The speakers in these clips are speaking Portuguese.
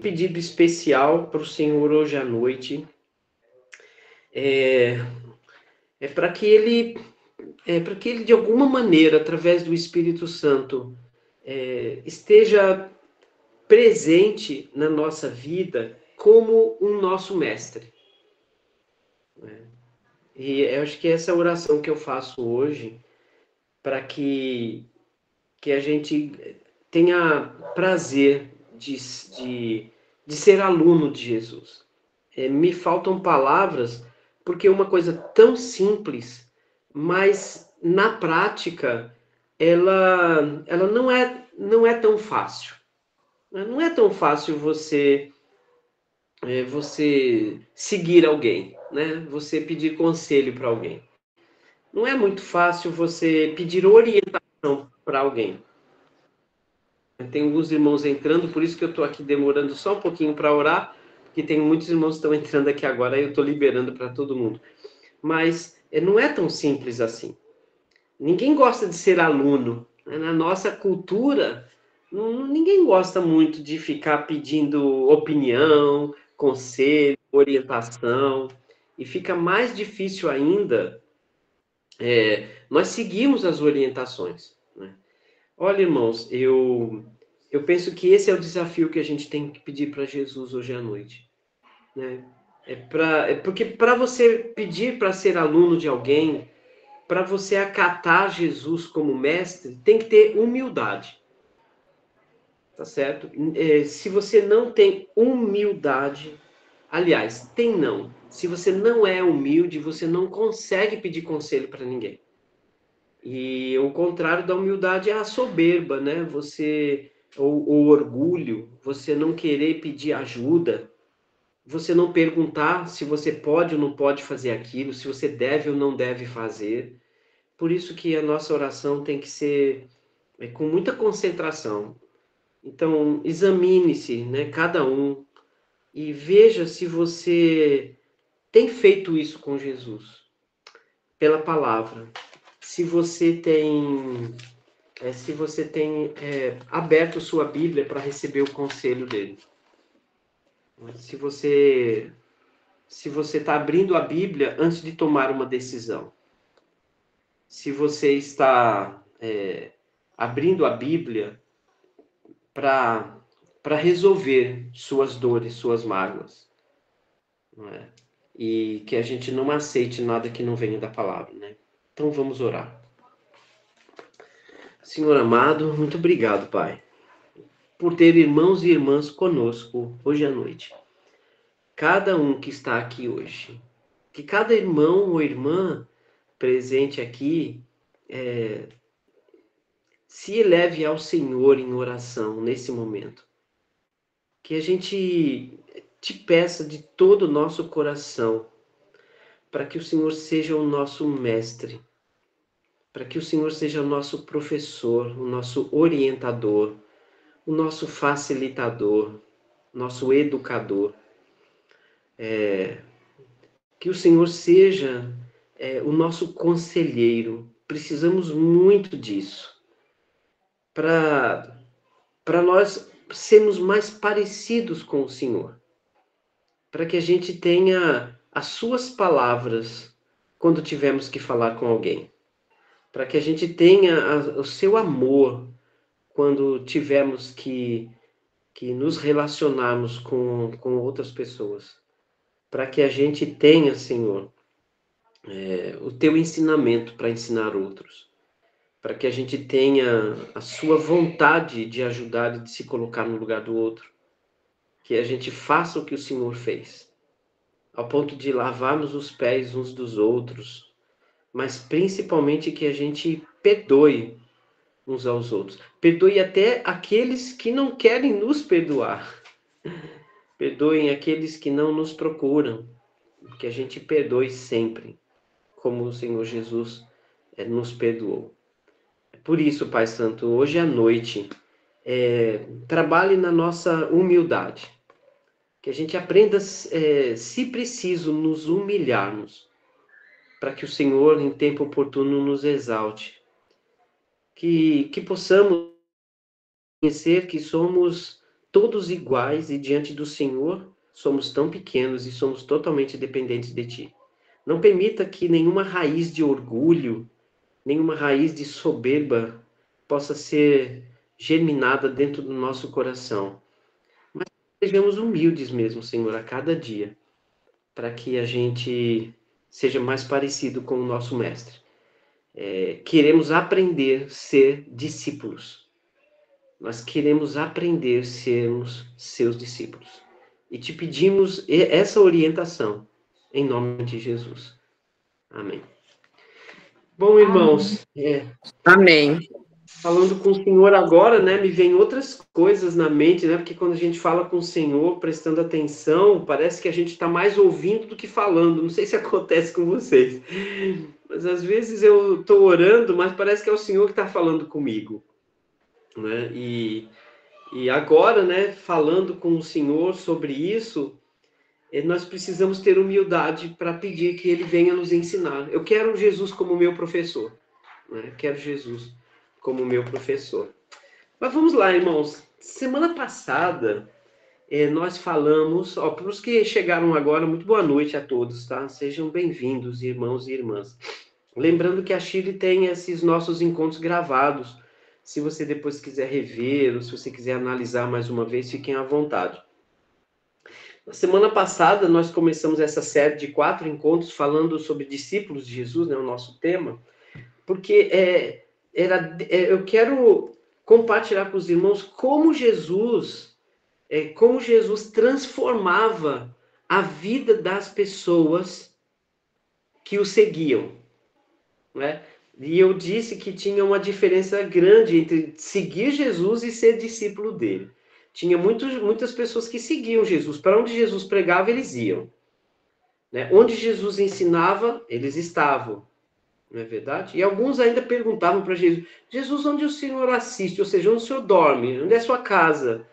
pedido especial para o Senhor hoje à noite. É para que ele, para que ele de alguma maneira, através do Espírito Santo, esteja presente na nossa vida como um nosso mestre. E eu acho que essa é a oração que eu faço hoje, para que a gente tenha prazer de ser aluno de Jesus. Me faltam palavras, porque é uma coisa tão simples, mas na prática ela não é tão fácil. Não é tão fácil você seguir alguém, né? Você pedir conselho para alguém. Não é muito fácil você pedir orientação para alguém. Tem alguns irmãos entrando, por isso que eu estou aqui demorando só um pouquinho para orar, porque tem muitos irmãos que estão entrando aqui agora e eu estou liberando para todo mundo. Mas não é tão simples assim. Ninguém gosta de ser aluno. Na nossa cultura, ninguém gosta muito de ficar pedindo opinião, conselho, orientação. E fica mais difícil ainda nós seguirmos as orientações. Né? Olha, irmãos, eu penso que esse é o desafio que a gente tem que pedir para Jesus hoje à noite. Né? Porque para você pedir para ser aluno de alguém, para você acatar Jesus como mestre, tem que ter humildade. Tá certo? Se você não tem humildade, aliás, tem não. Se você não é humilde, você não consegue pedir conselho para ninguém. E o contrário da humildade é a soberba, né? Ou o orgulho, você não querer pedir ajuda, você não perguntar se você pode ou não pode fazer aquilo, se você deve ou não deve fazer. Por isso que a nossa oração tem que ser com muita concentração. Então, examine-se, né, cada um, e veja se você tem feito isso com Jesus, pela palavra. Se você tem, aberto sua Bíblia para receber o conselho dele. Se você se você está abrindo a Bíblia antes de tomar uma decisão. Se você está abrindo a Bíblia para resolver suas dores, suas mágoas. Não é? E que a gente não aceite nada que não venha da palavra. Né? Então vamos orar. Senhor amado, muito obrigado, Pai, por ter irmãos e irmãs conosco hoje à noite. Cada um que está aqui hoje. Que cada irmão ou irmã presente aqui se eleve ao Senhor em oração nesse momento. Que a gente te peça de todo o nosso coração para que o Senhor seja o nosso mestre, para que o Senhor seja o nosso professor, o nosso orientador, o nosso facilitador, nosso educador. Que o Senhor seja o nosso conselheiro. Precisamos muito disso para nós sermos mais parecidos com o Senhor, para que a gente tenha as suas palavras quando tivermos que falar com alguém, para que a gente tenha o seu amor quando tivermos que nos relacionarmos com outras pessoas, para que a gente tenha, Senhor, o teu ensinamento para ensinar outros, para que a gente tenha a sua vontade de ajudar e de se colocar no lugar do outro, que a gente faça o que o Senhor fez, ao ponto de lavarmos os pés uns dos outros, mas principalmente que a gente perdoe uns aos outros. Perdoe até aqueles que não querem nos perdoar. Perdoem aqueles que não nos procuram. Que a gente perdoe sempre, como o Senhor Jesus nos perdoou. Por isso, Pai Santo, hoje à noite, trabalhe na nossa humildade. Que a gente aprenda, se preciso, nos humilharmos, para que o Senhor, em tempo oportuno, nos exalte. Que possamos conhecer que somos todos iguais e diante do Senhor somos tão pequenos e somos totalmente dependentes de Ti. Não permita que nenhuma raiz de orgulho, nenhuma raiz de soberba possa ser germinada dentro do nosso coração. Mas sejamos humildes mesmo, Senhor, a cada dia, para que a gente seja mais parecido com o nosso Mestre. Queremos aprender a ser discípulos. Nós queremos aprender a sermos seus discípulos. E te pedimos essa orientação, em nome de Jesus. Amém. Bom, irmãos, Amém. Falando com o Senhor agora, né, me vem outras coisas na mente, né, porque quando a gente fala com o Senhor, prestando atenção, parece que a gente está mais ouvindo do que falando. Não sei se acontece com vocês, mas às vezes eu estou orando, mas parece que é o Senhor que está falando comigo, né? E agora, né, falando com o Senhor sobre isso, nós precisamos ter humildade para pedir que Ele venha nos ensinar. Eu quero Jesus como meu professor, né? Eu quero Jesus como meu professor. Mas vamos lá, irmãos. Semana passada, nós falamos... para os que chegaram agora, muito boa noite a todos, tá? Sejam bem-vindos, irmãos e irmãs. Lembrando que a Chile tem esses nossos encontros gravados. Se você depois quiser rever, ou se você quiser analisar mais uma vez, fiquem à vontade. Na semana passada, nós começamos essa série de 4 encontros falando sobre discípulos de Jesus, né, o nosso tema, porque eu quero compartilhar com os irmãos como Jesus transformava a vida das pessoas que o seguiam, né? E eu disse que tinha uma diferença grande entre seguir Jesus e ser discípulo dele. Tinha muitas pessoas que seguiam Jesus. Para onde Jesus pregava, eles iam, né? Onde Jesus ensinava, eles estavam. Não é verdade? E alguns ainda perguntavam para Jesus: Jesus, onde o Senhor assiste? Ou seja, onde o Senhor dorme? Onde é a sua casa?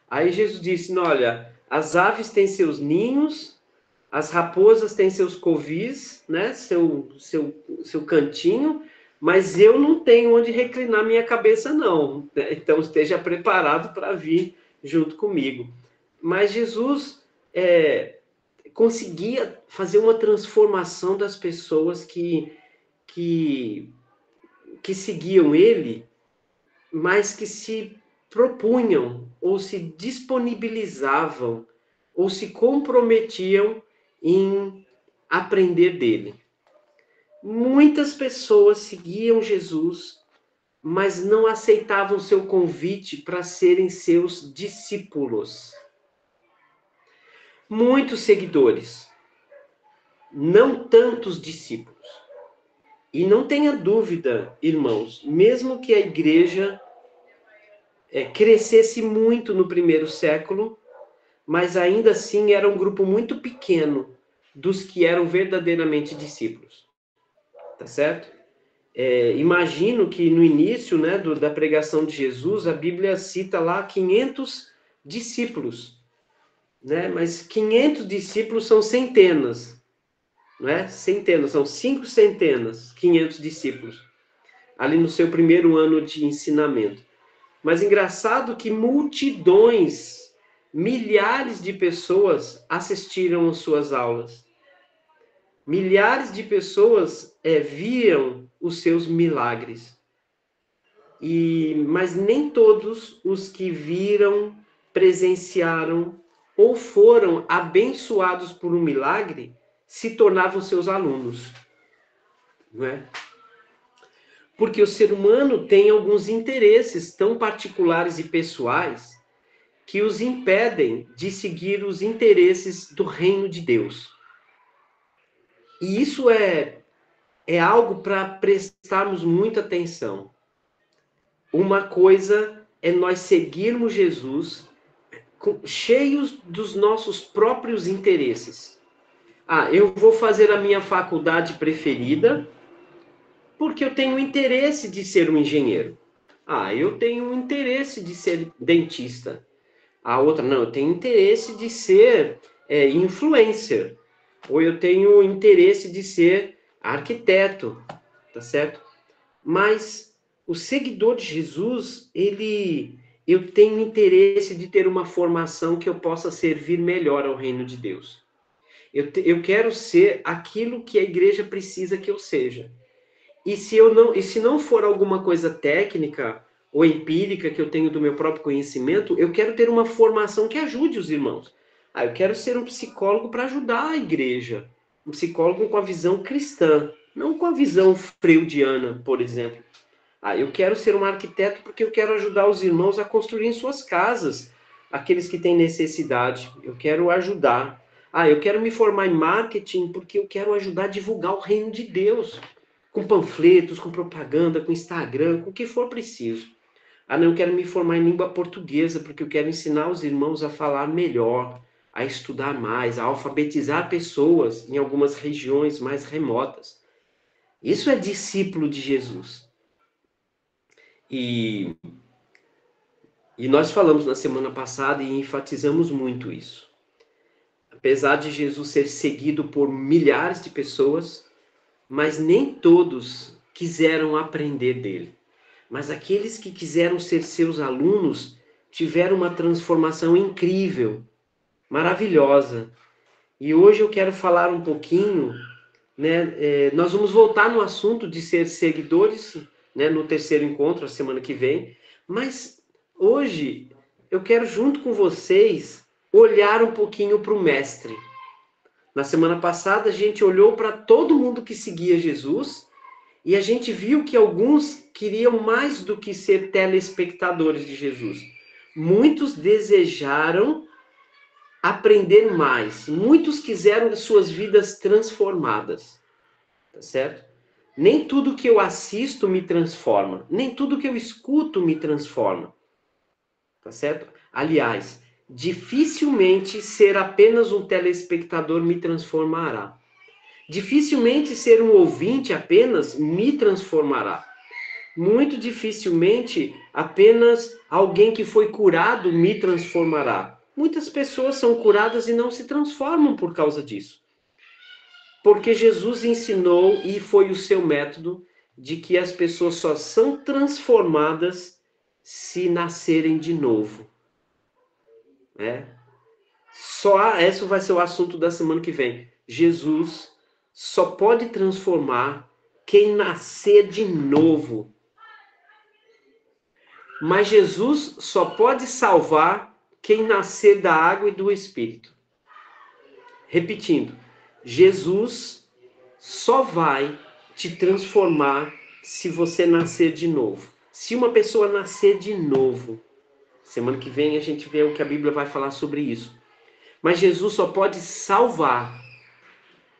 Aí Jesus disse: olha, as aves têm seus ninhos, as raposas têm seus covis, né? Seu cantinho, mas eu não tenho onde reclinar minha cabeça, não. Então esteja preparado para vir junto comigo. Mas Jesus conseguia fazer uma transformação das pessoas que seguiam ele, mas que se propunham ou se disponibilizavam ou se comprometiam em aprender dele. Muitas pessoas seguiam Jesus, mas não aceitavam seu convite para serem seus discípulos. Muitos seguidores, não tantos discípulos. E não tenha dúvida, irmãos, mesmo que a igreja crescesse muito no primeiro século, mas ainda assim era um grupo muito pequeno dos que eram verdadeiramente discípulos. Tá certo? Imagino que no início, né, da pregação de Jesus, a Bíblia cita lá 500 discípulos, né? Mas 500 discípulos são centenas, não é? Centenas, são 5 centenas, 500 discípulos, ali no seu primeiro ano de ensinamento. Mas engraçado que multidões, milhares de pessoas assistiram às suas aulas. Milhares de pessoas viam os seus milagres. Mas nem todos os que viram, presenciaram ou foram abençoados por um milagre se tornavam seus alunos, não é? Porque o ser humano tem alguns interesses tão particulares e pessoais que os impedem de seguir os interesses do reino de Deus. E isso é algo para prestarmos muita atenção. Uma coisa é nós seguirmos Jesus cheios dos nossos próprios interesses. Eu vou fazer a minha faculdade preferida porque eu tenho interesse de ser um engenheiro. Eu tenho interesse de ser dentista. A outra, não, eu tenho interesse de ser influencer. Ou eu tenho interesse de ser arquiteto, tá certo? Mas o seguidor de Jesus, ele eu tenho interesse de ter uma formação que eu possa servir melhor ao reino de Deus. Eu quero ser aquilo que a igreja precisa que eu seja. E se não for alguma coisa técnica ou empírica que eu tenho do meu próprio conhecimento, eu quero ter uma formação que ajude os irmãos. Eu quero ser um psicólogo para ajudar a igreja. Um psicólogo com a visão cristã, não com a visão freudiana, por exemplo. Eu quero ser um arquiteto porque eu quero ajudar os irmãos a construir suas casas, aqueles que têm necessidade. Eu quero ajudar. Eu quero me formar em marketing porque eu quero ajudar a divulgar o reino de Deus, com panfletos, com propaganda, com Instagram, com o que for preciso. Não, eu quero me formar em língua portuguesa porque eu quero ensinar os irmãos a falar melhor, a estudar mais, a alfabetizar pessoas em algumas regiões mais remotas. Isso é discípulo de Jesus. E nós falamos na semana passada e enfatizamos muito isso. Apesar de Jesus ser seguido por milhares de pessoas, mas nem todos quiseram aprender dele. Mas aqueles que quiseram ser seus alunos tiveram uma transformação incrível, maravilhosa. E hoje eu quero falar um pouquinho, né? Nós vamos voltar no assunto de ser seguidores, né, no terceiro encontro, a semana que vem. Mas hoje eu quero, junto com vocês, olhar um pouquinho para o Mestre. Na semana passada, a gente olhou para todo mundo que seguia Jesus e a gente viu que alguns queriam mais do que ser telespectadores de Jesus. Muitos desejaram aprender mais. Muitos quiseram suas vidas transformadas. Tá certo? Nem tudo que eu assisto me transforma. Nem tudo que eu escuto me transforma. Tá certo? Aliás, dificilmente ser apenas um telespectador me transformará. Dificilmente ser um ouvinte apenas me transformará. Muito dificilmente apenas alguém que foi curado me transformará. Muitas pessoas são curadas e não se transformam por causa disso. Porque Jesus ensinou, e foi o seu método, de que as pessoas só são transformadas se nascerem de novo. Esse vai ser o assunto da semana que vem. Jesus só pode transformar quem nascer de novo. Mas Jesus só pode salvar quem nascer da água e do Espírito. Repetindo, Jesus só vai te transformar se você nascer de novo. Se uma pessoa nascer de novo, semana que vem a gente vê o que a Bíblia vai falar sobre isso. Mas Jesus só pode salvar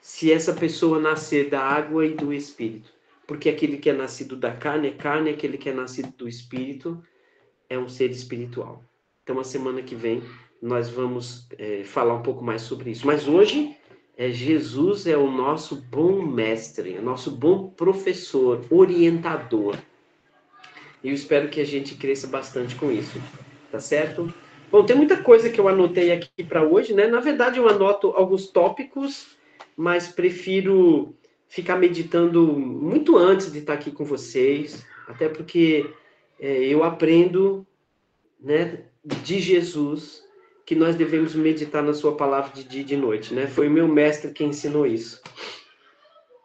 se essa pessoa nascer da água e do Espírito. Porque aquele que é nascido da carne é carne, aquele que é nascido do Espírito é um ser espiritual. Então, a semana que vem, nós vamos falar um pouco mais sobre isso. Mas hoje, Jesus é o nosso bom mestre, o nosso bom professor, orientador. E eu espero que a gente cresça bastante com isso. Tá certo? Bom, tem muita coisa que eu anotei aqui para hoje, né? Na verdade, eu anoto alguns tópicos, mas prefiro ficar meditando muito antes de estar aqui com vocês, até porque eu aprendo, né, de Jesus, que nós devemos meditar na sua palavra de dia e de noite, né? Foi o meu mestre que ensinou isso.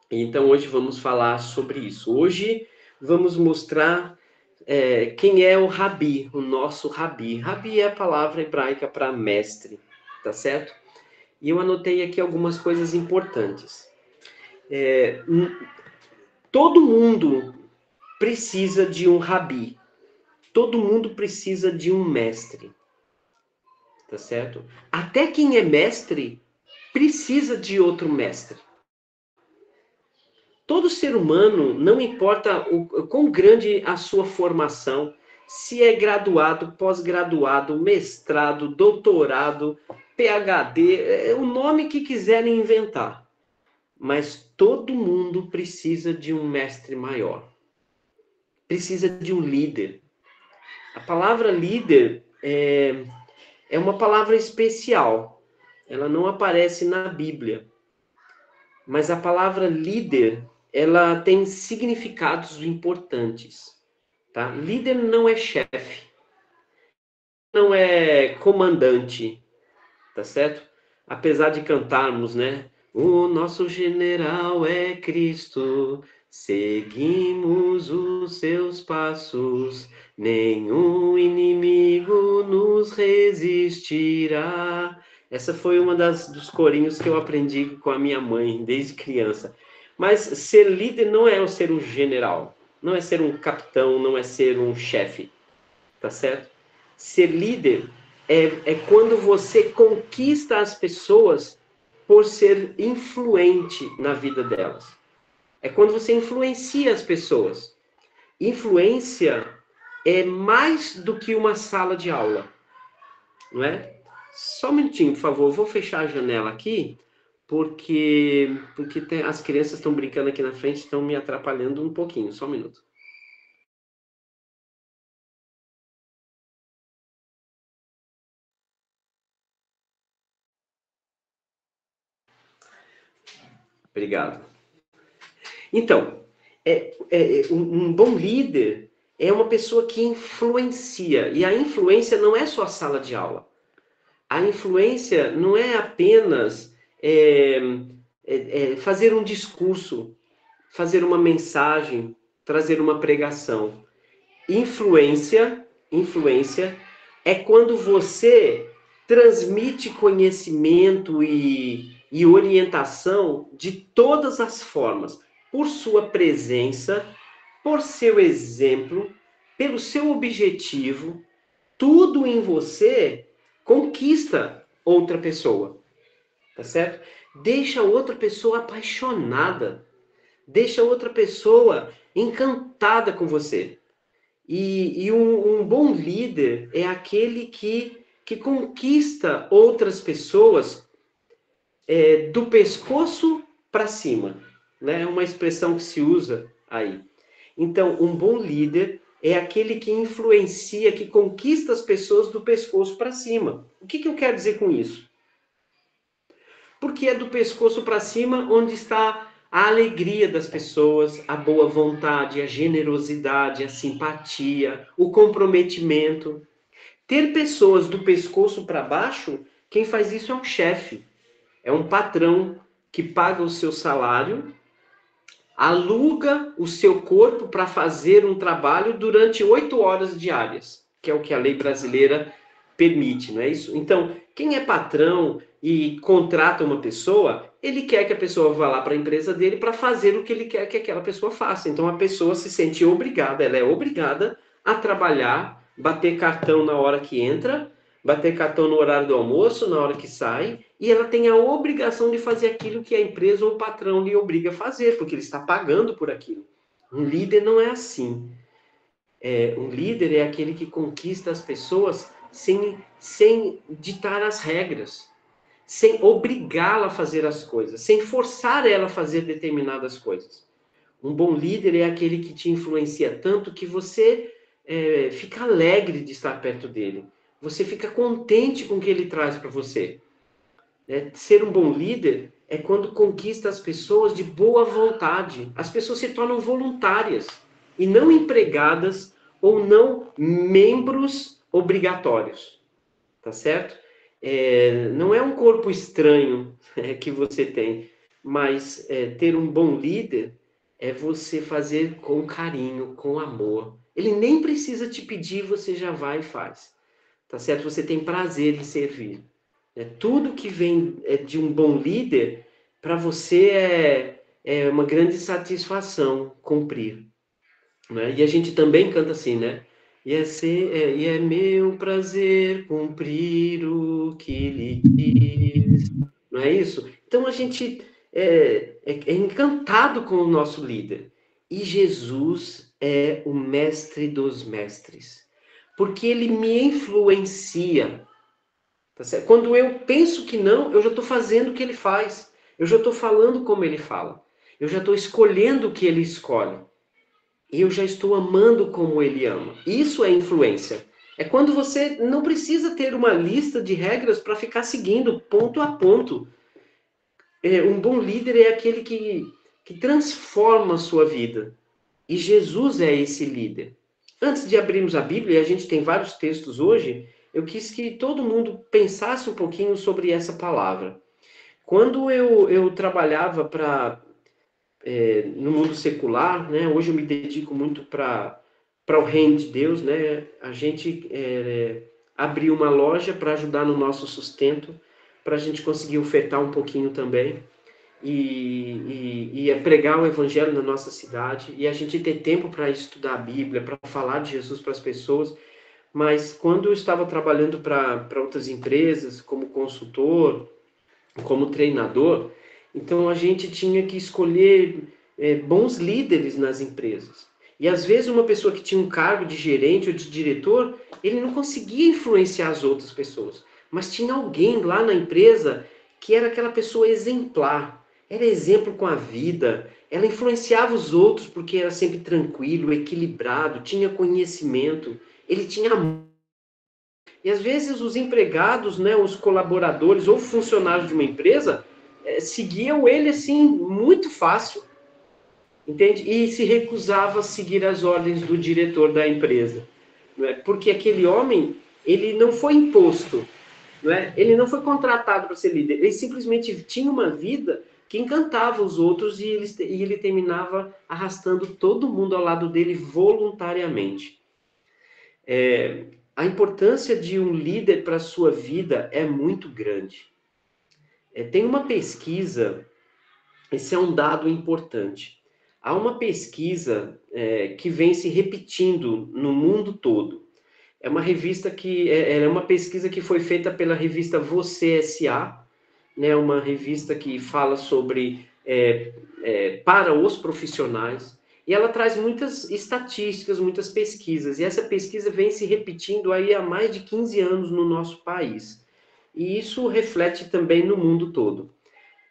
Então, hoje vamos falar sobre isso. Hoje vamos mostrar quem é o Rabi, o nosso Rabi. Rabi é a palavra hebraica para mestre, tá certo? E eu anotei aqui algumas coisas importantes. Todo mundo precisa de um Rabi. Todo mundo precisa de um mestre. Tá certo? Até quem é mestre precisa de outro mestre. Todo ser humano, não importa o quão grande a sua formação, se é graduado, pós-graduado, mestrado, doutorado, PhD, o nome que quiserem inventar. Mas todo mundo precisa de um mestre maior. Precisa de um líder. A palavra líder é uma palavra especial. Ela não aparece na Bíblia. Mas a palavra líder, ela tem significados importantes. Tá? Líder não é chefe. não é comandante, tá certo? Apesar de cantarmos, né? O nosso general é Cristo, seguimos os seus passos, nenhum inimigo nos resistirá. Essa foi uma dos corinhos que eu aprendi com a minha mãe desde criança. Mas ser líder não é ser um general, não é ser um capitão, não é ser um chefe, tá certo? Ser líder é quando você conquista as pessoas por ser influente na vida delas. É quando você influencia as pessoas. Influência é mais do que uma sala de aula, não é? Só um minutinho, por favor. Vou fechar a janela aqui, porque as crianças estão brincando aqui na frente, estão me atrapalhando um pouquinho. Só um minuto. Obrigado. Então, um bom líder é uma pessoa que influencia. E a influência não é só a sala de aula. A influência não é apenas fazer um discurso, fazer uma mensagem, trazer uma pregação. Influência é quando você transmite conhecimento e orientação de todas as formas, por sua presença, por seu exemplo, pelo seu objetivo, tudo em você conquista outra pessoa, tá certo? Deixa outra pessoa apaixonada, deixa outra pessoa encantada com você. E um bom líder é aquele que conquista outras pessoas do pescoço para cima, né? É uma expressão que se usa aí. Então, um bom líder é aquele que influencia, que conquista as pessoas do pescoço para cima. O que eu quero dizer com isso? Porque é do pescoço para cima onde está a alegria das pessoas, a boa vontade, a generosidade, a simpatia, o comprometimento. Ter pessoas do pescoço para baixo, quem faz isso é um chefe, é um patrão que paga o seu salário, aluga o seu corpo para fazer um trabalho durante 8 horas diárias, que é o que a lei brasileira permite, não é isso? Então, quem é patrão e contrata uma pessoa, ele quer que a pessoa vá lá para a empresa dele para fazer o que ele quer que aquela pessoa faça. Então, a pessoa se sente obrigada, ela é obrigada a trabalhar, bater cartão na hora que entra, bater cartão no horário do almoço, na hora que sai, e ela tem a obrigação de fazer aquilo que a empresa ou o patrão lhe obriga a fazer, porque ele está pagando por aquilo. Um líder não é assim. Um líder é aquele que conquista as pessoas sem ditar as regras, sem obrigá-la a fazer as coisas, sem forçar ela a fazer determinadas coisas. Um bom líder é aquele que te influencia tanto que você fica alegre de estar perto dele. Você fica contente com o que ele traz para você. Ser um bom líder é quando conquista as pessoas de boa vontade. As pessoas se tornam voluntárias e não empregadas ou não membros obrigatórios, tá certo? Não é um corpo estranho que você tem, mas ter um bom líder é você fazer com carinho, com amor. Ele nem precisa te pedir, você já vai e faz, tá certo? Você tem prazer em servir. Tudo que vem de um bom líder, para você é uma grande satisfação cumprir. Né? E a gente também canta assim, né? E é meu prazer cumprir o que lhe quis. Não é isso? Então a gente é encantado com o nosso líder. E Jesus é o mestre dos mestres. Porque ele me influencia. Tá certo? Quando eu penso que não, eu já estou fazendo o que ele faz. Eu já estou falando como ele fala. Eu já estou escolhendo o que ele escolhe. E eu já estou amando como ele ama. Isso é influência. É quando você não precisa ter uma lista de regras para ficar seguindo ponto a ponto. Um bom líder é aquele que transforma a sua vida. E Jesus é esse líder. Antes de abrirmos a Bíblia, e a gente tem vários textos hoje, eu quis que todo mundo pensasse um pouquinho sobre essa palavra. Quando eu trabalhava no mundo secular, né? Hoje eu me dedico muito para o reino de Deus, né? A gente abriu uma loja para ajudar no nosso sustento, para a gente conseguir ofertar um pouquinho também e pregar o evangelho na nossa cidade e a gente ter tempo para estudar a Bíblia, para falar de Jesus para as pessoas. Mas quando eu estava trabalhando para outras empresas, como consultor, como treinador, então a gente tinha que escolher bons líderes nas empresas. E às vezes uma pessoa que tinha um cargo de gerente ou de diretor, ele não conseguia influenciar as outras pessoas. Mas tinha alguém lá na empresa que era aquela pessoa exemplar, era exemplo com a vida, ela influenciava os outros porque era sempre tranquilo, equilibrado, tinha conhecimento, ele tinha amor. E às vezes os empregados, né, os colaboradores ou funcionários de uma empresa seguiam ele assim muito fácil, entende? E se recusava a seguir as ordens do diretor da empresa, não é? Porque aquele homem, ele não foi imposto, não é? Ele não foi contratado para ser líder, ele simplesmente tinha uma vida que encantava os outros e ele terminava arrastando todo mundo ao lado dele voluntariamente. A importância de um líder para a sua vida é muito grande. Tem uma pesquisa, esse é um dado importante. Há uma pesquisa que vem se repetindo no mundo todo. É uma revista que é uma pesquisa que foi feita pela revista Você S.A., né, uma revista que fala sobre para os profissionais, e ela traz muitas estatísticas, muitas pesquisas, e essa pesquisa vem se repetindo aí há mais de 15 anos no nosso país, e isso reflete também no mundo todo.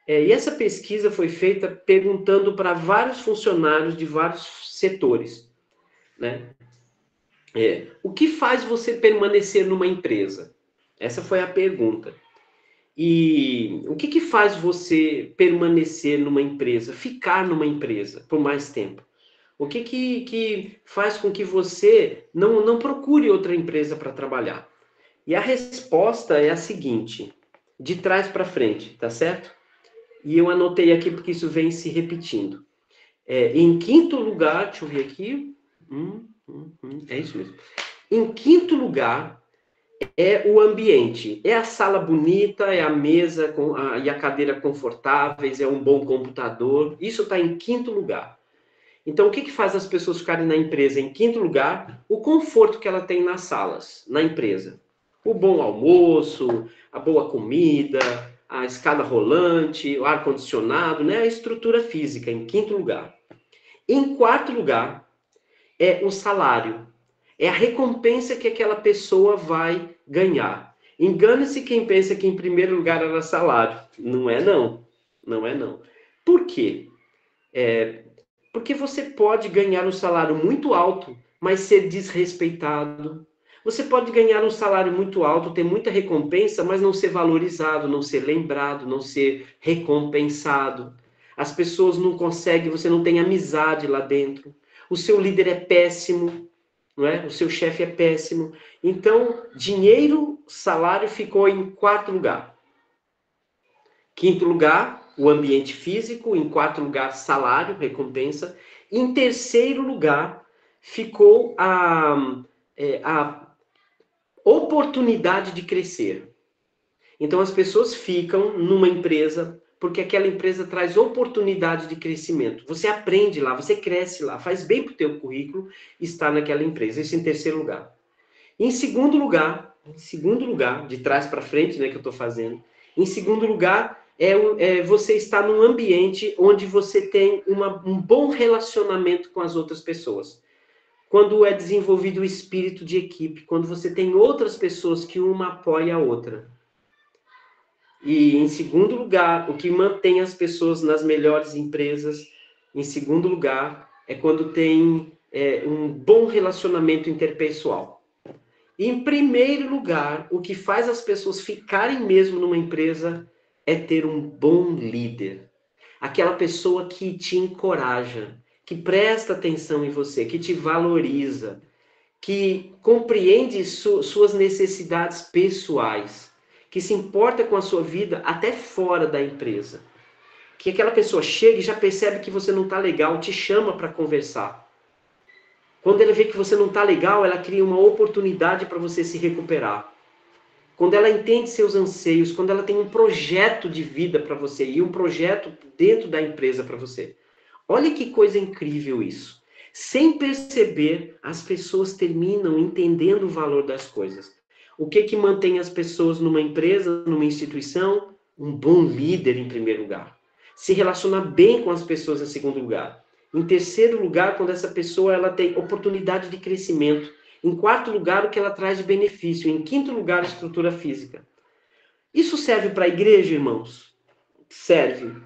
E essa pesquisa foi feita perguntando para vários funcionários de vários setores, né? O que faz você permanecer numa empresa? Essa foi a pergunta. E o que faz você permanecer numa empresa, ficar numa empresa por mais tempo? O que faz com que você não procure outra empresa para trabalhar? E a resposta é a seguinte, de trás para frente, tá certo? E eu anotei aqui porque isso vem se repetindo. Em quinto lugar, deixa eu ver aqui. É isso mesmo. Em quinto lugar, é o ambiente. É a sala bonita, é a mesa e a cadeira confortáveis, é um bom computador. Isso está em quinto lugar. Então, o que faz as pessoas ficarem na empresa? Em quinto lugar, o conforto que ela tem nas salas, na empresa. O bom almoço, a boa comida, a escada rolante, o ar-condicionado, né? A estrutura física, em quinto lugar. Em quarto lugar, é o salário. É a recompensa que aquela pessoa vai ganhar. Engane-se quem pensa que em primeiro lugar era salário. Não é não. Não é não. Por quê? Porque você pode ganhar um salário muito alto, mas ser desrespeitado. Você pode ganhar um salário muito alto, ter muita recompensa, mas não ser valorizado, não ser lembrado, não ser recompensado. As pessoas não conseguem, você não tem amizade lá dentro. O seu líder é péssimo, não é? O seu chefe é péssimo. Então, dinheiro, salário ficou em quarto lugar. Quinto lugar, o ambiente físico. Em quarto lugar, salário, recompensa. Em terceiro lugar, ficou a oportunidade de crescer. Então, as pessoas ficam numa empresa porque aquela empresa traz oportunidade de crescimento. Você aprende lá, você cresce lá, faz bem para o teu currículo estar naquela empresa. Isso em terceiro lugar. Em segundo lugar, de trás para frente, né, que eu estou fazendo. Em segundo lugar, você estar num ambiente onde você tem um bom relacionamento com as outras pessoas. Quando é desenvolvido o espírito de equipe, quando você tem outras pessoas que uma apoia a outra. E, em segundo lugar, o que mantém as pessoas nas melhores empresas, em segundo lugar, é quando tem um bom relacionamento interpessoal. Em primeiro lugar, o que faz as pessoas ficarem mesmo numa empresa é ter um bom líder. Aquela pessoa que te encoraja, que presta atenção em você, que te valoriza, que compreende suas necessidades pessoais, que se importa com a sua vida até fora da empresa. Que aquela pessoa chega e já percebe que você não está legal, te chama para conversar. Quando ela vê que você não está legal, ela cria uma oportunidade para você se recuperar. Quando ela entende seus anseios, quando ela tem um projeto de vida para você e um projeto dentro da empresa para você. Olha que coisa incrível isso. Sem perceber, as pessoas terminam entendendo o valor das coisas. O que mantém as pessoas numa empresa, numa instituição? Um bom líder em primeiro lugar. Se relacionar bem com as pessoas em segundo lugar. Em terceiro lugar, quando essa pessoa ela tem oportunidade de crescimento. Em quarto lugar, o que ela traz de benefício. Em quinto lugar, a estrutura física. Isso serve para a igreja, irmãos? Serve.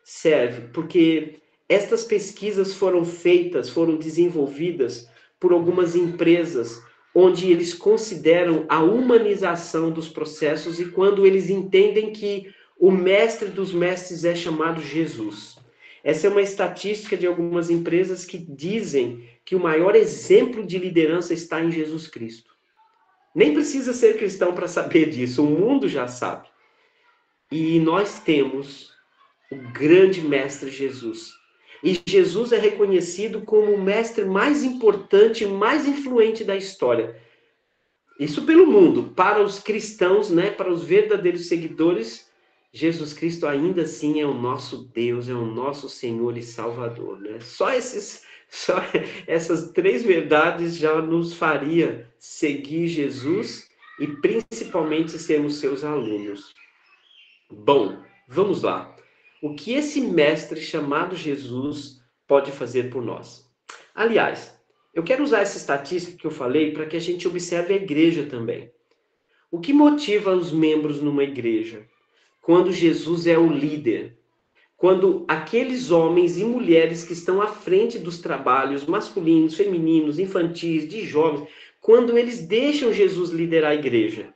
Serve, porque estas pesquisas foram feitas, foram desenvolvidas por algumas empresas, onde eles consideram a humanização dos processos e quando eles entendem que o mestre dos mestres é chamado Jesus. Essa é uma estatística de algumas empresas que dizem que o maior exemplo de liderança está em Jesus Cristo. Nem precisa ser cristão para saber disso, o mundo já sabe. E nós temos o grande mestre Jesus. E Jesus é reconhecido como o mestre mais importante, mais influente da história. Isso pelo mundo. Para os cristãos, né, para os verdadeiros seguidores, Jesus Cristo ainda assim é o nosso Deus, é o nosso Senhor e Salvador, né? Só essas três verdades já nos faria seguir Jesus e principalmente sermos seus alunos. Bom, vamos lá. O que esse mestre chamado Jesus pode fazer por nós? Aliás, eu quero usar essa estatística que eu falei para que a gente observe a igreja também. O que motiva os membros numa igreja? Quando Jesus é o líder. Quando aqueles homens e mulheres que estão à frente dos trabalhos masculinos, femininos, infantis, de jovens, quando eles deixam Jesus liderar a igreja.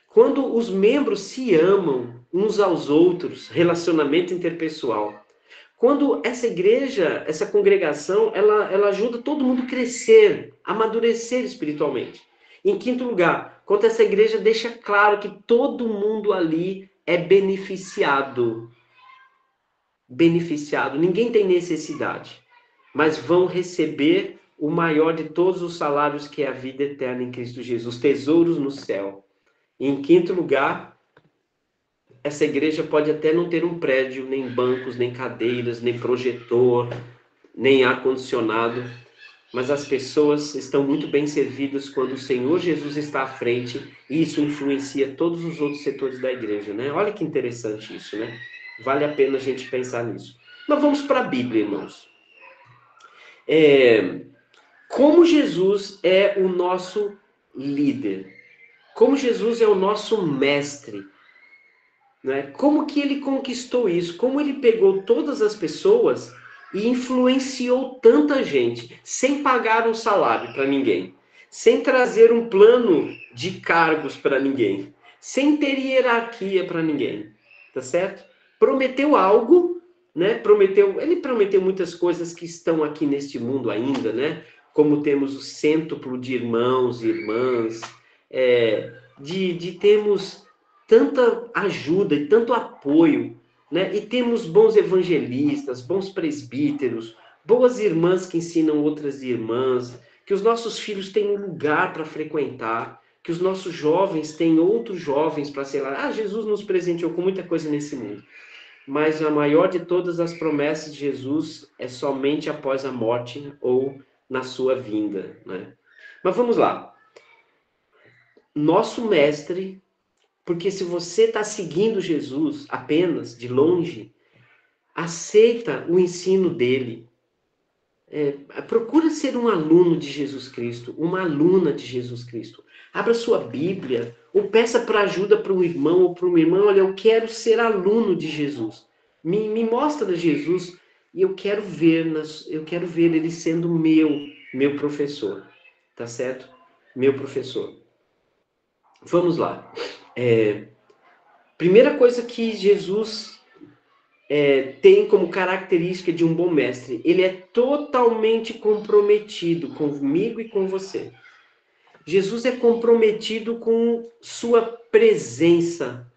Quando os membros se amam uns aos outros, relacionamento interpessoal. Quando essa igreja, essa congregação, ela ajuda todo mundo a crescer, a amadurecer espiritualmente. Em quinto lugar, quando essa igreja deixa claro que todo mundo ali é beneficiado. Beneficiado, ninguém tem necessidade, mas vão receber o maior de todos os salários, que é a vida eterna em Cristo Jesus, tesouros no céu. E em quinto lugar, essa igreja pode até não ter um prédio, nem bancos, nem cadeiras, nem projetor, nem ar-condicionado, mas as pessoas estão muito bem servidas quando o Senhor Jesus está à frente e isso influencia todos os outros setores da igreja, né? Olha que interessante isso, né? Vale a pena a gente pensar nisso. Mas vamos para a Bíblia, irmãos. Como Jesus é o nosso líder? Como Jesus é o nosso mestre? Né? Como que ele conquistou isso? Como ele pegou todas as pessoas e influenciou tanta gente, sem pagar um salário para ninguém, sem trazer um plano de cargos para ninguém, sem ter hierarquia para ninguém, tá certo? Prometeu algo, né? Ele prometeu muitas coisas que estão aqui neste mundo ainda, né? Como temos o cêntuplo de irmãos e irmãs, de termos tanta ajuda e tanto apoio, né? E temos bons evangelistas, bons presbíteros, boas irmãs que ensinam outras irmãs, que os nossos filhos têm um lugar para frequentar, que os nossos jovens têm outros jovens para ser lá. Jesus nos presenteou com muita coisa nesse mundo. Mas a maior de todas as promessas de Jesus é somente após a morte ou na sua vinda, né? Mas vamos lá. Nosso mestre, porque se você está seguindo Jesus apenas de longe, aceita o ensino dele. Procura ser um aluno de Jesus Cristo, uma aluna de Jesus Cristo. Abra sua Bíblia, ou peça para ajuda para um irmão ou para uma irmã. Olha, eu quero ser aluno de Jesus. Me mostra Jesus e eu quero ver ele sendo meu professor. Tá certo? Meu professor. Vamos lá. Primeira coisa que Jesus tem como característica de um bom mestre, ele é totalmente comprometido comigo e com você. Jesus é comprometido com sua presença,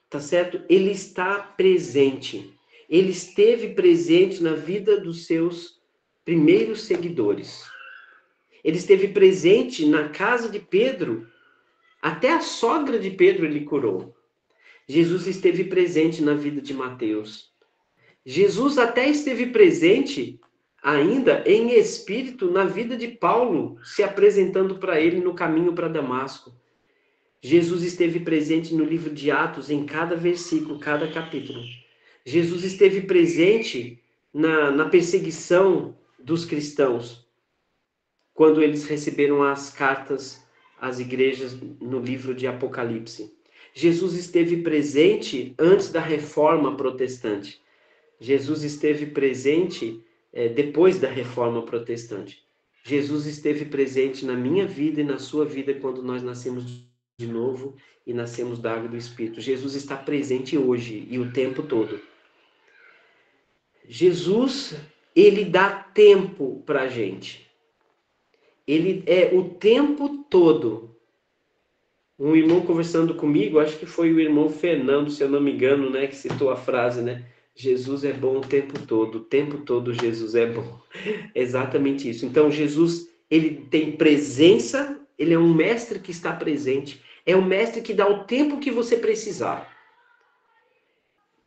tá certo? Ele está presente. Ele esteve presente na vida dos seus primeiros seguidores. Ele esteve presente na casa de Pedro, até a sogra de Pedro ele curou. Jesus esteve presente na vida de Mateus. Jesus até esteve presente ainda em espírito na vida de Paulo, se apresentando para ele no caminho para Damasco. Jesus esteve presente no livro de Atos, em cada versículo, cada capítulo. Jesus esteve presente na perseguição dos cristãos, quando eles receberam as cartas às igrejas no livro de Apocalipse. Jesus esteve presente antes da reforma protestante. Jesus esteve presente depois da reforma protestante. Jesus esteve presente na minha vida e na sua vida quando nós nascemos de novo e nascemos da água do Espírito. Jesus está presente hoje e o tempo todo. Jesus, ele dá tempo para a gente. Ele é o tempo todo. Um irmão conversando comigo, acho que foi o irmão Fernando, se eu não me engano, né, que citou a frase, né? Jesus é bom o tempo todo Jesus é bom. Exatamente isso. Então, Jesus, ele tem presença, ele é um mestre que está presente, é um mestre que dá o tempo que você precisar.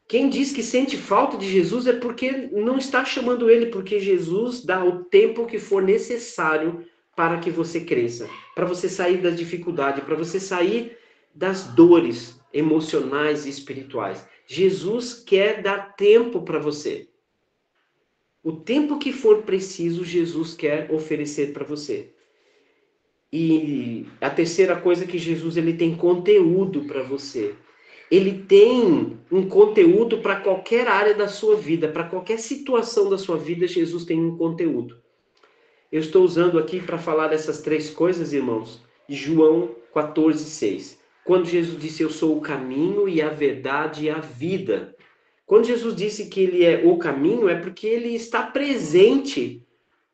Quem diz que sente falta de Jesus é porque não está chamando ele, porque Jesus dá o tempo que for necessário para que você cresça, para você sair das dificuldades, para você sair das dores emocionais e espirituais. Jesus quer dar tempo para você. O tempo que for preciso, Jesus quer oferecer para você. E a terceira coisa é que Jesus ele tem conteúdo para você. Ele tem um conteúdo para qualquer área da sua vida, para qualquer situação da sua vida, Jesus tem um conteúdo. Eu estou usando aqui para falar dessas três coisas, irmãos, João 14:6. Quando Jesus disse, eu sou o caminho e a verdade e a vida. Quando Jesus disse que ele é o caminho, é porque ele está presente,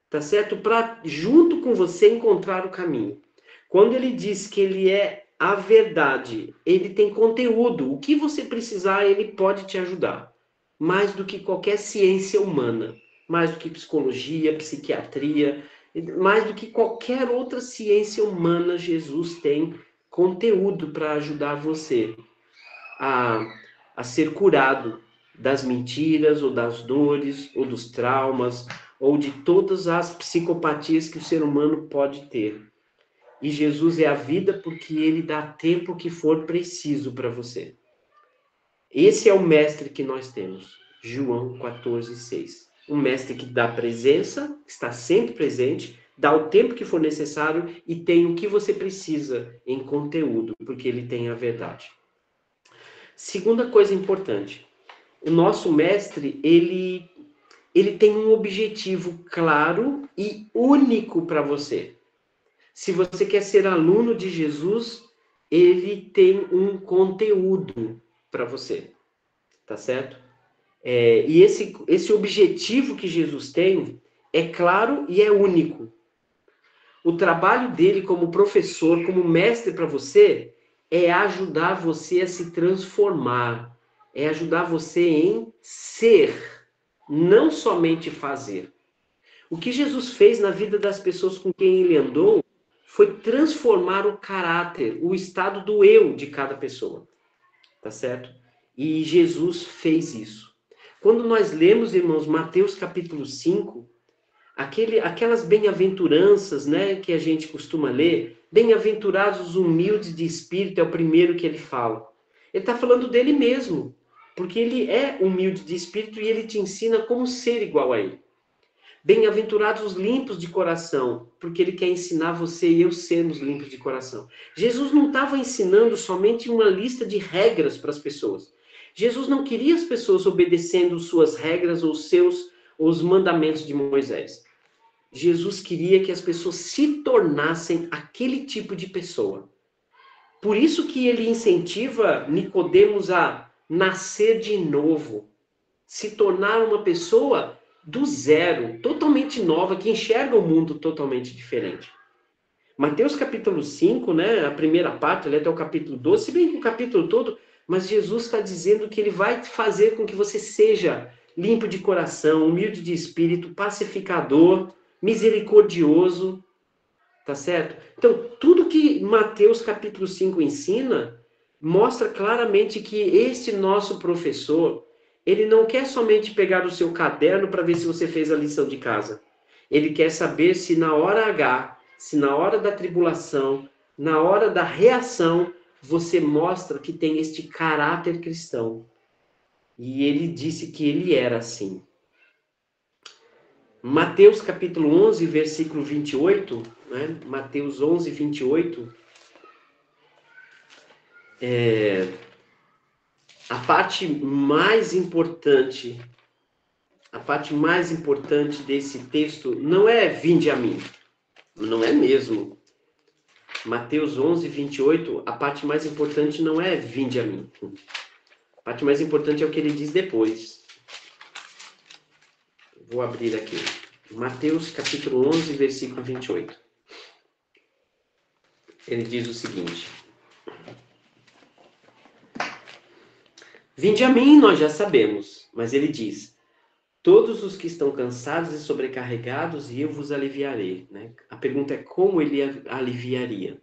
tá certo? Para, junto com você, encontrar o caminho. Quando ele diz que ele é a verdade, ele tem conteúdo. O que você precisar, ele pode te ajudar. Mais do que qualquer ciência humana. Mais do que psicologia, psiquiatria. Mais do que qualquer outra ciência humana, Jesus tem conteúdo para ajudar você a ser curado das mentiras, ou das dores, ou dos traumas, ou de todas as psicopatias que o ser humano pode ter. E Jesus é a vida porque ele dá tempo que for preciso para você. Esse é o mestre que nós temos. João 14:6. Um mestre que dá presença, está sempre presente, dá o tempo que for necessário e tem o que você precisa em conteúdo, porque ele tem a verdade. Segunda coisa importante. O nosso mestre, ele tem um objetivo claro e único para você. Se você quer ser aluno de Jesus, ele tem um conteúdo para você, tá certo? E esse objetivo que Jesus tem é claro e é único. O trabalho dele como professor, como mestre para você, é ajudar você a se transformar, é ajudar você em ser, não somente fazer. O que Jesus fez na vida das pessoas com quem ele andou foi transformar o caráter, o estado do eu de cada pessoa. Tá certo? E Jesus fez isso. Quando nós lemos, irmãos, Mateus capítulo 5, aquelas bem-aventuranças, né, que a gente costuma ler, bem-aventurados os humildes de espírito, é o primeiro que ele fala. Ele está falando dele mesmo, porque ele é humilde de espírito e ele te ensina como ser igual a ele. Bem-aventurados os limpos de coração, porque ele quer ensinar você e eu sermos limpos de coração. Jesus não estava ensinando somente uma lista de regras para as pessoas. Jesus não queria as pessoas obedecendo suas regras ou os mandamentos de Moisés. Jesus queria que as pessoas se tornassem aquele tipo de pessoa. Por isso que ele incentiva Nicodemos a nascer de novo. se tornar uma pessoa do zero, totalmente nova, que enxerga o mundo totalmente diferente. Mateus capítulo 5, né, a primeira parte, ali até o capítulo 12, se bem que o capítulo todo, mas Jesus está dizendo que ele vai fazer com que você seja limpo de coração, humilde de espírito, pacificador, misericordioso, tá certo? Então, tudo que Mateus capítulo 5 ensina, mostra claramente que este nosso professor, ele não quer somente pegar o seu caderno para ver se você fez a lição de casa. Ele quer saber se na hora H, se na hora da tribulação, na hora da reação, você mostra que tem este caráter cristão. E ele disse que ele era assim. Mateus capítulo 11, versículo 28, né? Mateus 11, 28, a parte mais importante desse texto não é vinde a mim, não é mesmo. Mateus 11, 28, a parte mais importante não é vinde a mim. A parte mais importante é o que ele diz depois. Vou abrir aqui. Mateus capítulo 11, versículo 28. Ele diz o seguinte: vinde a mim, nós já sabemos, mas ele diz: todos os que estão cansados e sobrecarregados, e eu vos aliviarei. Né? A pergunta é como ele aliviaria.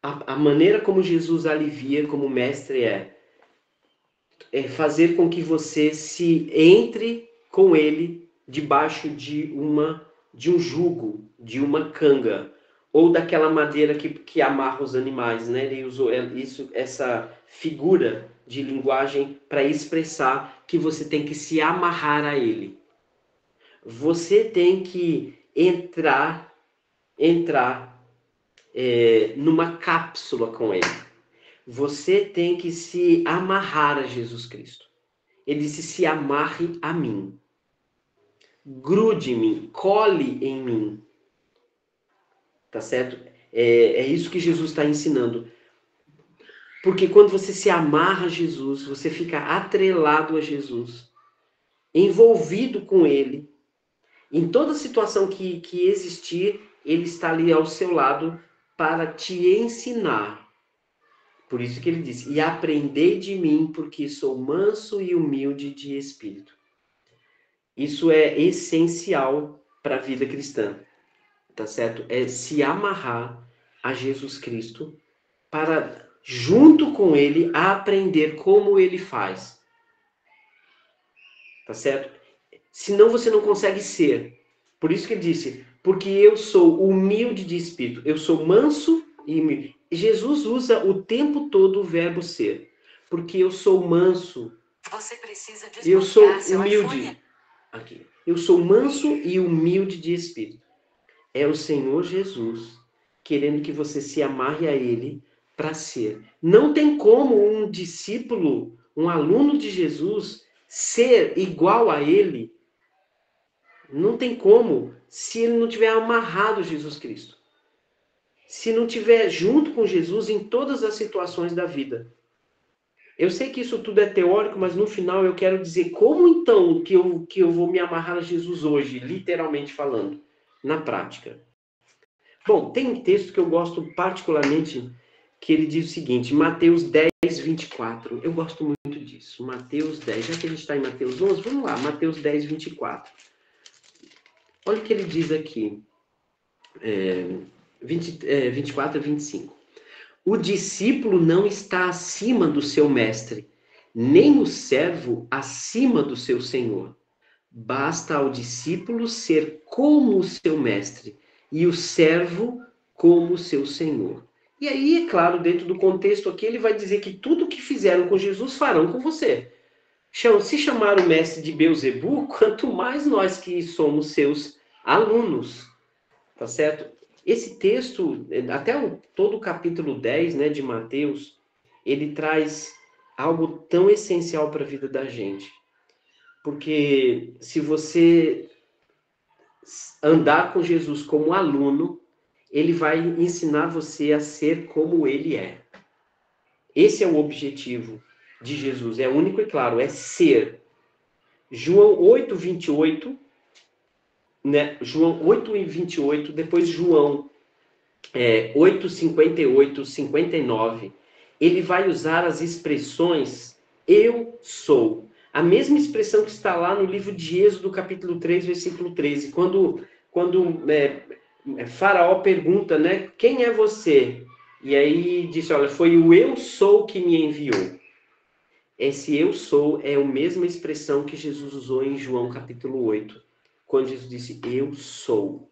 A maneira como Jesus alivia como mestre é fazer com que você se entre com ele debaixo de um jugo, de uma canga, ou daquela madeira que amarra os animais, né? Ele usou essa figura de linguagem para expressar que você tem que se amarrar a ele. Você tem que entrar numa cápsula com ele. Você tem que se amarrar a Jesus Cristo. Ele disse: se amarre a mim. Grude em mim, cole em mim. Tá certo? É isso que Jesus está ensinando. Porque quando você se amarra a Jesus, você fica atrelado a Jesus, envolvido com ele. Em toda situação que existir, ele está ali ao seu lado para te ensinar. Por isso que ele disse: e aprendei de mim, porque sou manso e humilde de espírito. Isso é essencial para a vida cristã, tá certo? É se amarrar a Jesus Cristo para, junto com ele, aprender como ele faz. Tá certo? Senão você não consegue ser. Por isso que ele disse: porque eu sou humilde de espírito, eu sou manso e humilde. Jesus usa o tempo todo o verbo ser. Porque eu sou manso. Você precisa eu sou humilde. Aqui. Eu sou manso e humilde de espírito. É o Senhor Jesus querendo que você se amarre a ele para ser. Não tem como um discípulo, um aluno de Jesus, ser igual a ele. Não tem como se ele não tiver amarrado a Jesus Cristo. Se não tiver junto com Jesus em todas as situações da vida. Eu sei que isso tudo é teórico, mas no final eu quero dizer como então que eu vou me amarrar a Jesus hoje, literalmente falando, na prática. Bom, tem um texto que eu gosto particularmente, que ele diz o seguinte, Mateus 10, 24. Eu gosto muito disso. Mateus 10, já que a gente está em Mateus 11, vamos lá, Mateus 10, 24. Olha o que ele diz aqui, 24 a 25. O discípulo não está acima do seu mestre, nem o servo acima do seu senhor. Basta ao discípulo ser como o seu mestre e o servo como o seu senhor. E aí, é claro, dentro do contexto aqui, ele vai dizer que tudo que fizeram com Jesus farão com você. Se chamaram o mestre de Beelzebu, quanto mais nós que somos seus alunos. Tá certo? Esse texto, até todo o capítulo 10, né, de Mateus, ele traz algo tão essencial para a vida da gente. Porque se você andar com Jesus como aluno, ele vai ensinar você a ser como ele é. Esse é o objetivo de Jesus. É único e claro, é ser. João 8:28, né? João 8:28, depois João 8:58, 59, ele vai usar as expressões eu sou. A mesma expressão que está lá no livro de Êxodo, capítulo 3, versículo 13, quando Faraó pergunta, né, quem é você? E aí disse, olha, foi o eu sou que me enviou. Esse eu sou é a mesma expressão que Jesus usou em João capítulo 8, quando Jesus disse eu sou.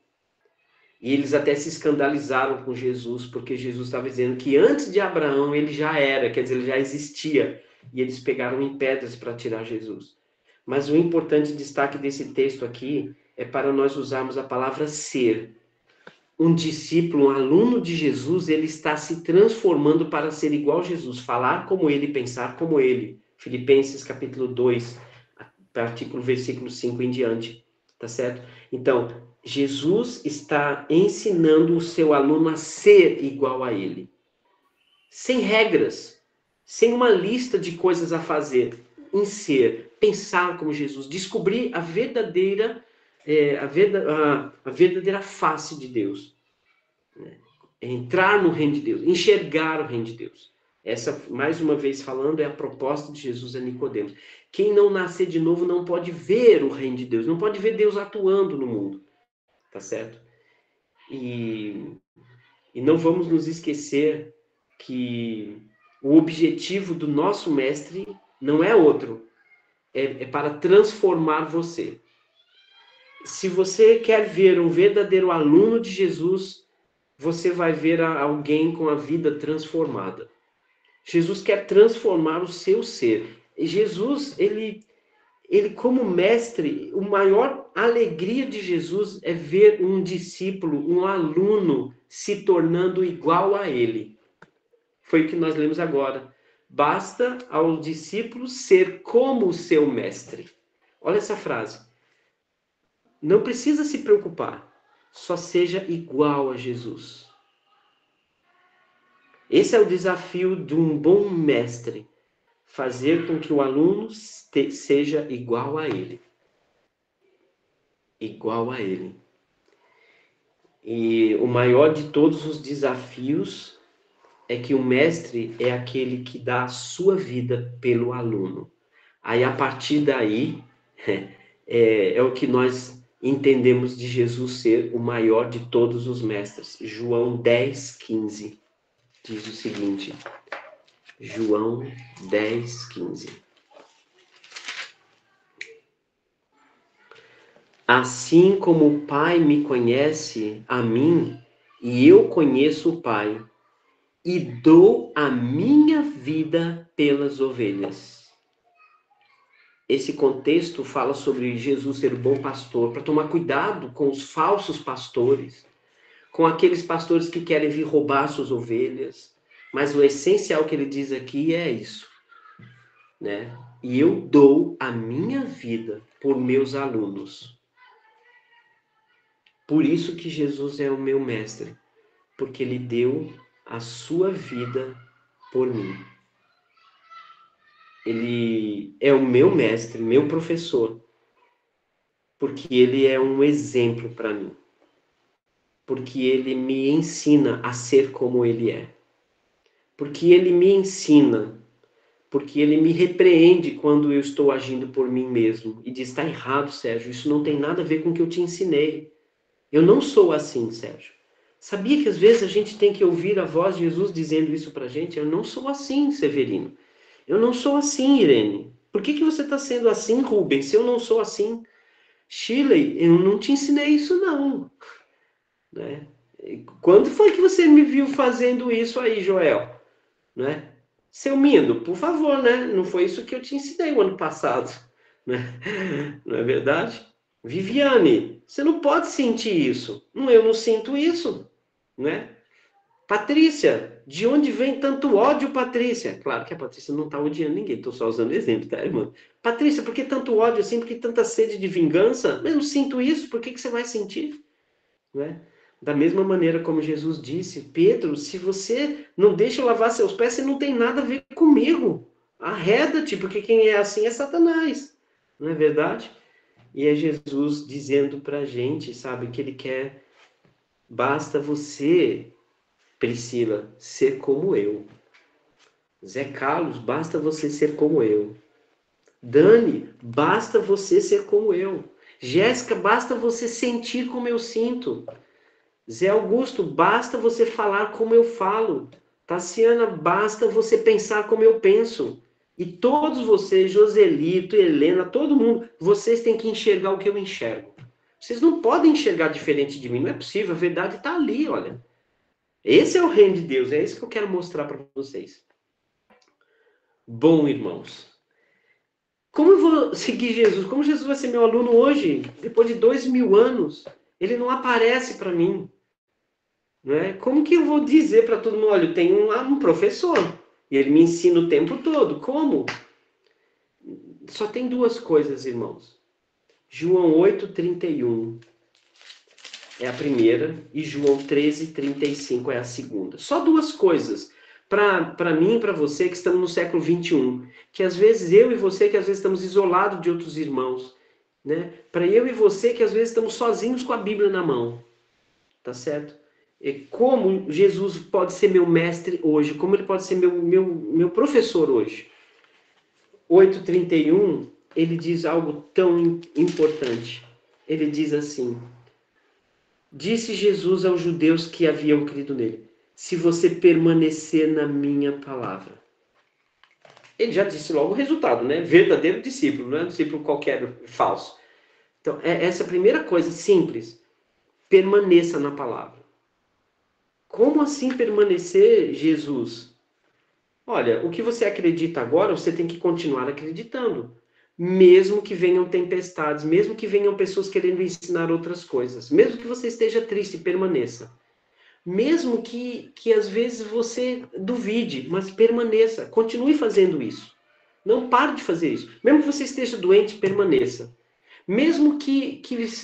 E eles até se escandalizaram com Jesus, porque Jesus estava dizendo que antes de Abraão ele já era, quer dizer, ele já existia. E eles pegaram em pedras para tirar Jesus. Mas o importante destaque desse texto aqui é para nós usarmos a palavra ser. Um discípulo, um aluno de Jesus, ele está se transformando para ser igual a Jesus, falar como ele, pensar como ele. Filipenses capítulo 2, versículo 5 em diante, tá certo? Então, Jesus está ensinando o seu aluno a ser igual a ele. Sem regras, sem uma lista de coisas a fazer, em ser, pensar como Jesus, descobrir a verdadeira face de Deus, né? Entrar no reino de Deus, enxergar o reino de Deus. Essa, mais uma vez falando, é a proposta de Jesus a Nicodemos. Quem não nascer de novo não pode ver o reino de Deus, não pode ver Deus atuando no mundo, tá certo? E não vamos nos esquecer que o objetivo do nosso mestre não é outro, é para transformar você. Se você quer ver um verdadeiro aluno de Jesus, você vai ver alguém com a vida transformada. Jesus quer transformar o seu ser. Jesus, ele como mestre, a maior alegria de Jesus é ver um discípulo, um aluno, se tornando igual a ele. Foi o que nós lemos agora. Basta ao discípulo ser como o seu mestre. Olha essa frase. Não precisa se preocupar. Só seja igual a Jesus. Esse é o desafio de um bom mestre. Fazer com que o aluno seja igual a ele. Igual a ele. E o maior de todos os desafios é que o mestre é aquele que dá a sua vida pelo aluno. Aí, a partir daí, é o que nós entendemos de Jesus ser o maior de todos os mestres. João 10:15 diz o seguinte. João 10:15. Assim como o Pai me conhece a mim, e eu conheço o Pai, e dou a minha vida pelas ovelhas. Esse contexto fala sobre Jesus ser o bom pastor, para tomar cuidado com os falsos pastores, com aqueles pastores que querem vir roubar suas ovelhas. Mas o essencial que ele diz aqui é isso, né? E eu dou a minha vida por meus alunos. Por isso que Jesus é o meu mestre, porque ele deu a sua vida por mim. Ele é o meu mestre, meu professor, porque ele é um exemplo para mim. Porque ele me ensina a ser como ele é. Porque ele me ensina, porque ele me repreende quando eu estou agindo por mim mesmo. E diz, está errado, Sérgio, isso não tem nada a ver com o que eu te ensinei. Eu não sou assim, Sérgio. Sabia que às vezes a gente tem que ouvir a voz de Jesus dizendo isso pra gente? Eu não sou assim, Severino. Eu não sou assim, Irene. Por que você está sendo assim, Rubens, se eu não sou assim? Shirley, eu não te ensinei isso, não. Né? Quando foi que você me viu fazendo isso aí, Joel? Né? Seu Mindo, por favor, né? Não foi isso que eu te ensinei o ano passado. Né? Não é verdade? Viviane, você não pode sentir isso. Eu não sinto isso. Né? Patrícia, de onde vem tanto ódio, Patrícia? Claro que a Patrícia não está odiando ninguém, estou só usando exemplo, tá, irmã? Patrícia, por que tanto ódio assim? Por que tanta sede de vingança? Eu não sinto isso, por que você vai sentir? Né? Da mesma maneira como Jesus disse, Pedro, se você não deixa eu lavar seus pés, você não tem nada a ver comigo. Arreda-te, porque quem é assim é Satanás. Não é verdade? E é Jesus dizendo para a gente, sabe, que ele quer, basta você, Priscila, ser como eu. Zé Carlos, basta você ser como eu. Dani, basta você ser como eu. Jéssica, basta você sentir como eu sinto. Zé Augusto, basta você falar como eu falo. Tassiana, basta você pensar como eu penso. E todos vocês, Joselito, Helena, todo mundo, vocês têm que enxergar o que eu enxergo. Vocês não podem enxergar diferente de mim, não é possível, a verdade está ali, olha. Esse é o reino de Deus, é isso que eu quero mostrar para vocês. Bom, irmãos, como eu vou seguir Jesus? Como Jesus vai ser meu aluno hoje, depois de 2000 anos? Ele não aparece para mim. Né? Como que eu vou dizer para todo mundo, olha, eu tenho um professor e ele me ensina o tempo todo. Como? Só tem duas coisas, irmãos. João 8:31 é a primeira e João 13:35 é a segunda. Só duas coisas. Para mim e para você que estamos no século 21, que às vezes eu e você que às vezes estamos isolados de outros irmãos, né? Para eu e você que às vezes estamos sozinhos com a Bíblia na mão. Tá certo? E como Jesus pode ser meu mestre hoje? Como ele pode ser meu professor hoje? 8:31, ele diz algo tão importante. Ele diz assim: disse Jesus aos judeus que haviam crido nele: se você permanecer na minha palavra. Ele já disse logo o resultado, né? Verdadeiro discípulo, não é um discípulo qualquer falso. Então, é essa primeira coisa simples. Permaneça na palavra. Como assim permanecer, Jesus? Olha, o que você acredita agora, você tem que continuar acreditando. Mesmo que venham tempestades, mesmo que venham pessoas querendo ensinar outras coisas, mesmo que você esteja triste, permaneça. Mesmo que às vezes você duvide, mas permaneça. Continue fazendo isso. Não pare de fazer isso. Mesmo que você esteja doente, permaneça. Mesmo que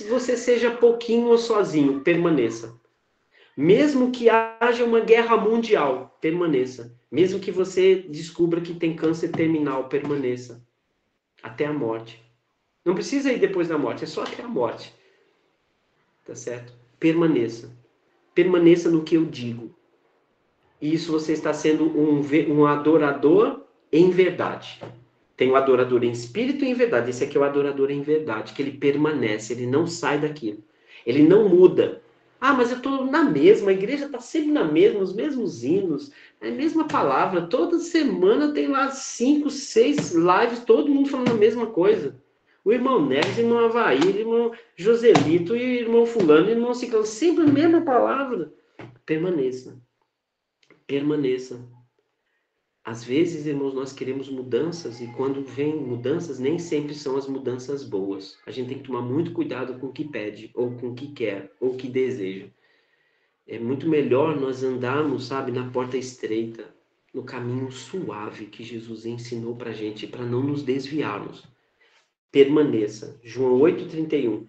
você seja pouquinho ou sozinho, permaneça. Mesmo que haja uma guerra mundial, permaneça. Mesmo que você descubra que tem câncer terminal, permaneça. Até a morte. Não precisa ir depois da morte, é só até a morte. Tá certo? Permaneça. Permaneça no que eu digo. E isso você está sendo um adorador em verdade. Tem o adorador em espírito e em verdade. Esse aqui é o adorador em verdade, que ele permanece, ele não sai daquilo. Ele não muda. Ah, mas eu estou na mesma, a igreja está sempre na mesma, os mesmos hinos, é a mesma palavra. Toda semana tem lá 5, 6 lives, todo mundo falando a mesma coisa. O irmão Neves, o irmão Avaí, o irmão Joselito, e o irmão Fulano, e o irmão Ciclano, sempre a mesma palavra. Permaneça. Permaneça. Às vezes, irmãos, nós queremos mudanças e quando vem mudanças, nem sempre são as mudanças boas. A gente tem que tomar muito cuidado com o que pede, ou com o que quer, ou o que deseja. É muito melhor nós andarmos, sabe, na porta estreita, no caminho suave que Jesus ensinou para a gente, para não nos desviarmos. Permaneça. João 8:31.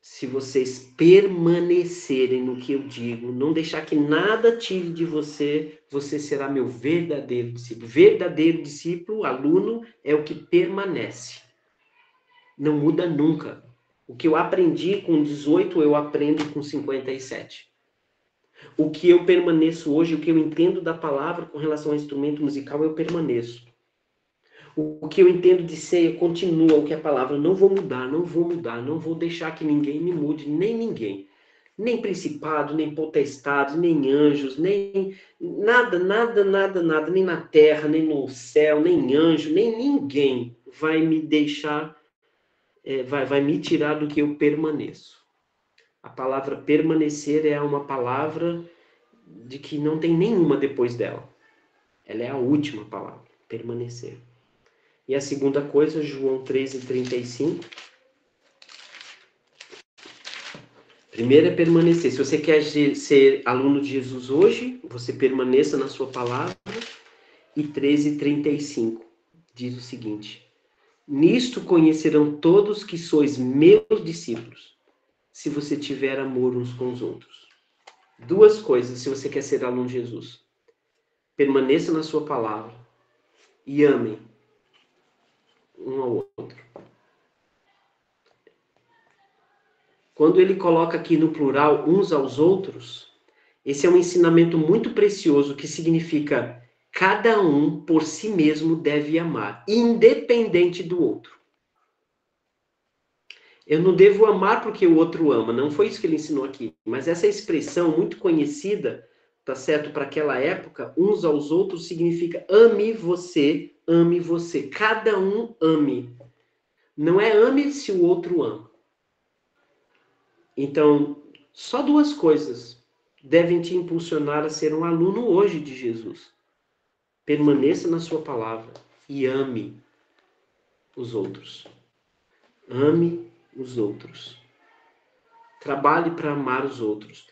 Se vocês permanecerem no que eu digo, não deixar que nada tire de você, você será meu verdadeiro discípulo. Verdadeiro discípulo, aluno, é o que permanece. Não muda nunca. O que eu aprendi com 18, eu aprendo com 57. O que eu permaneço hoje, o que eu entendo da palavra com relação ao instrumento musical, eu permaneço. O que eu entendo de ceia continua o que a palavra, não vou mudar, não vou mudar, não vou deixar que ninguém me mude, nem ninguém. Nem principado, nem potestades, nem anjos, nem nada, nada, nada, nada, nem na terra, nem no céu, nem anjo, nem ninguém vai me deixar, vai me tirar do que eu permaneço. A palavra permanecer é uma palavra de que não tem nenhuma depois dela. Ela é a última palavra, permanecer. E a segunda coisa, João 13:35. Primeiro é permanecer. Se você quer ser aluno de Jesus hoje, você permaneça na sua palavra. E 13:35 diz o seguinte: nisto conhecerão todos que sois meus discípulos, se você tiver amor uns com os outros. Duas coisas se você quer ser aluno de Jesus. Permaneça na sua palavra e amem um ao outro. quando ele coloca aqui no plural uns aos outros, esse é um ensinamento muito precioso que significa cada um por si mesmo deve amar, independente do outro. Eu não devo amar porque o outro ama, não foi isso que ele ensinou aqui. Mas essa expressão muito conhecida, tá certo, para aquela época, uns aos outros, significa ame você, ame você. Cada um ame. Não é ame se o outro ama. Então, só duas coisas devem te impulsionar a ser um aluno hoje de Jesus. Permaneça na sua palavra e ame os outros. Ame os outros. Trabalhe para amar os outros.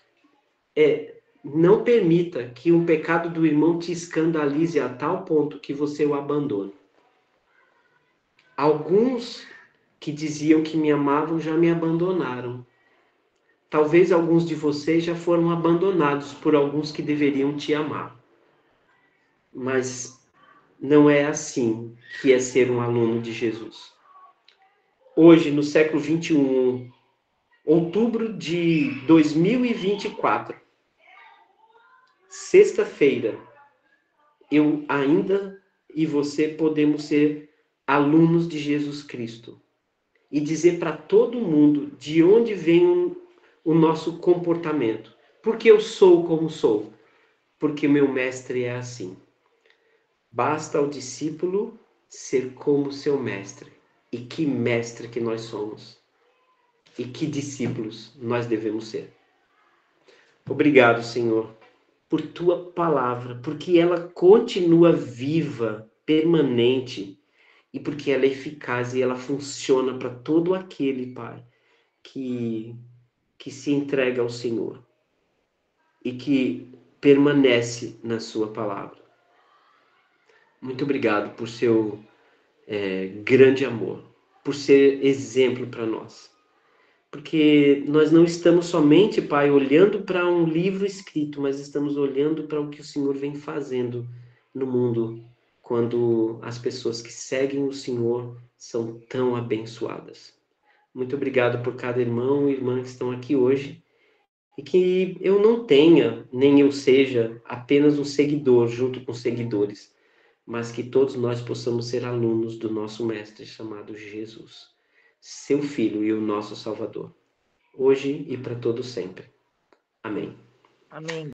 Não permita que um pecado do irmão te escandalize a tal ponto que você o abandone. Alguns que diziam que me amavam já me abandonaram. Talvez alguns de vocês já foram abandonados por alguns que deveriam te amar. Mas não é assim que é ser um aluno de Jesus. Hoje, no século 21, outubro de 2024, sexta-feira, eu ainda e você podemos ser alunos de Jesus Cristo e dizer para todo mundo de onde vem o nosso comportamento. Porque eu sou como sou. Porque meu mestre é assim. Basta ao discípulo ser como seu mestre. E que mestre que nós somos. E que discípulos nós devemos ser. Obrigado, Senhor, por tua palavra, porque ela continua viva, permanente, e porque ela é eficaz e ela funciona para todo aquele, Pai, que se entrega ao Senhor e que permanece na sua palavra. Muito obrigado por seu grande amor, por ser exemplo para nós. Porque nós não estamos somente, Pai, olhando para um livro escrito, mas estamos olhando para o que o Senhor vem fazendo no mundo, quando as pessoas que seguem o Senhor são tão abençoadas. Muito obrigado por cada irmão e irmã que estão aqui hoje, e que eu não tenha, nem eu seja apenas um seguidor junto com seguidores, mas que todos nós possamos ser alunos do nosso Mestre chamado Jesus, seu Filho e o nosso Salvador, hoje e para todo sempre. Amém. Amém.